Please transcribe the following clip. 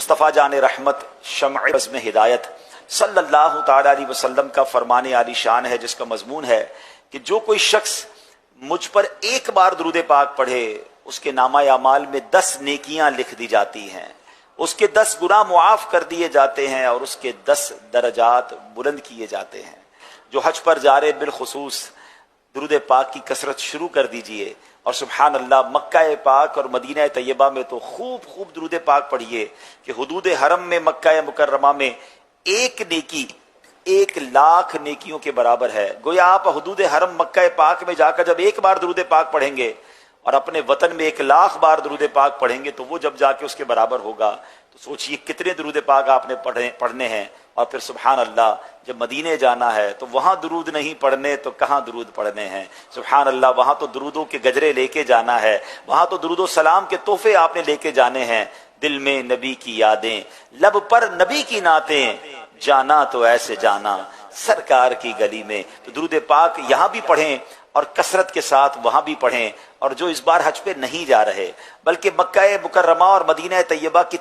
मुस्तफ़ा जान रहमत शम्अ बज़्म हिदायत सल्लल्लाहु ताला अलैहि वसल्लम का फरमान आली शान है, जिसका मजमून है कि जो कोई शख्स मुझ पर एक बार दुरूद पाक पढ़े उसके नामा अमाल में 10 नेकियां लिख दी जाती हैं, उसके 10 गुनाह मुआफ कर दिए जाते हैं और उसके 10 दर्जात बुलंद किए जाते हैं। जो हज पर जा रहे बिलखुसूस दुरूद पाक की कसरत शुरू कर दीजिए। और सुबहान अल्लाह, मक्का पाक और मदीना तैयबा में तो खूब दुरूद पाक पढ़िए कि हुदूद हरम में मक्का मुकर्रमा में एक नेकी 1,00,000 नेकियों के बराबर है। गोया आप हुदूद हरम मक्का पाक में जाकर जब एक बार दुरूद पाक पढ़ेंगे और अपने वतन में 1,00,000 बार दुरूद पाक पढ़ेंगे तो वो जब जाके उसके बराबर होगा। तो सोचिए कितने दुरूद पाक आपने पढ़ने हैं। और फिर सुबहान अल्लाह, जब मदीने जाना है तो वहां दुरूद नहीं पढ़ने तो कहाँ दुरूद पढ़ने हैं। सुबहान अल्लाह, वहां तो दुरूदों के गजरे लेके जाना है, वहां तो दुरूदो सलाम के तोहफे आपने लेके जाने हैं। दिल में नबी की यादें, लब पर नबी की नातें, जाना तो ऐसे जाना सरकार की गली में। तो दुरूद पाक यहाँ भी पढ़ें और कसरत के साथ वहां भी पढ़ें। और जो इस बार हज पे नहीं जा रहे बल्कि मक्का मुकर्रमा और मदीना तैयबा की